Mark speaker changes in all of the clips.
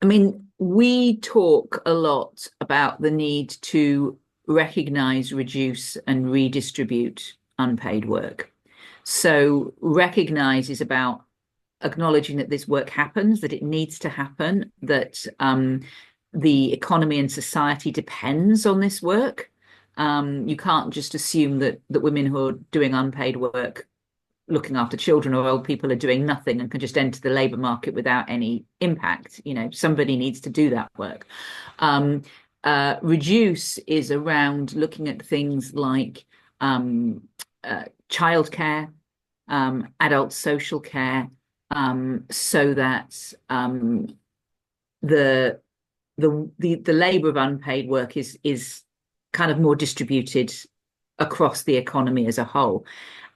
Speaker 1: I mean, we talk a lot about the need to recognize, reduce, and redistribute unpaid work. So, recognize is about acknowledging that this work happens, that it needs to happen, that the economy and society depends on this work. You can't just assume that women who are doing unpaid work looking after children or old people are doing nothing and can just enter the labour market without any impact. Somebody needs to do that work. Reduce is around looking at things like childcare, adult social care, so that the labour of unpaid work is kind of more distributed across the economy as a whole.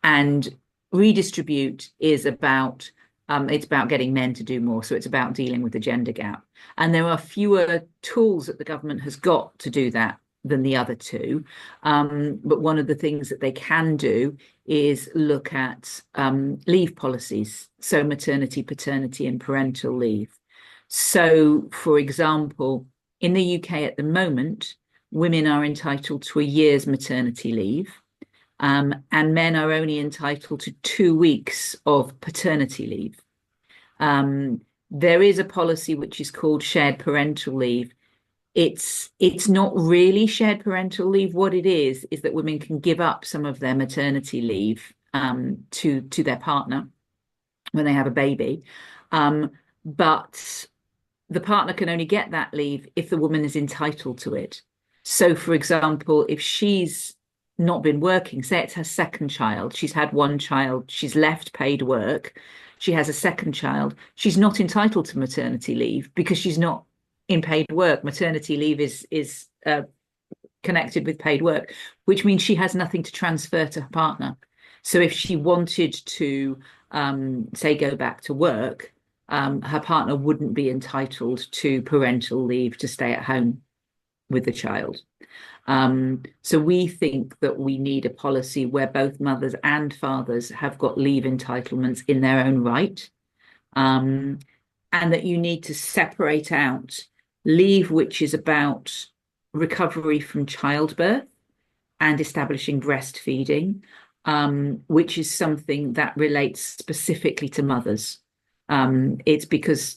Speaker 1: And redistribute is about it's about getting men to do more. So it's about dealing with the gender gap. And there are fewer tools that the government has got to do that than the other two. But one of the things that they can do is look at leave policies. So maternity, paternity, and parental leave. So, for example, in the UK at the moment, women are entitled to a year's maternity leave. And men are only entitled to 2 weeks of paternity leave. There is a policy which is called shared parental leave. It's not really shared parental leave. What it is that women can give up some of their maternity leave to their partner when they have a baby. But the partner can only get that leave if the woman is entitled to it. So, for example, if she's not been working, say it's her second child, she's had one child, she's left paid work, she has a second child, she's not entitled to maternity leave because she's not in paid work. Maternity leave is connected with paid work, which means she has nothing to transfer to her partner. So if she wanted to, say, go back to work, her partner wouldn't be entitled to parental leave to stay at home with the child. So we think that we need a policy where both mothers and fathers have got leave entitlements in their own right, and that you need to separate out leave, which is about recovery from childbirth and establishing breastfeeding, which is something that relates specifically to mothers. It's because,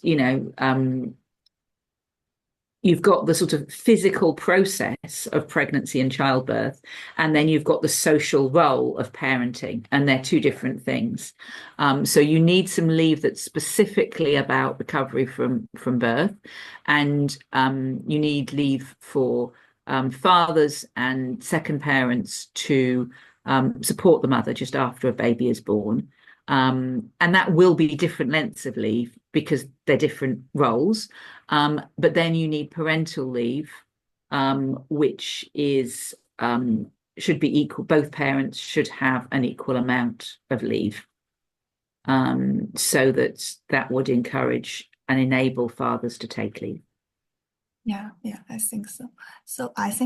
Speaker 1: you've got the sort of physical process of pregnancy and childbirth, and then you've got the social role of parenting, and they're two different things. So you need some leave that's specifically about recovery from birth, and you need leave for fathers and second parents to support the mother just after a baby is born. And that will be different lengths of leave because they're different roles. But then you need parental leave, which is should be equal. Both parents should have an equal amount of leave, so that would encourage and enable fathers to take leave.
Speaker 2: Yeah, I think so. So I think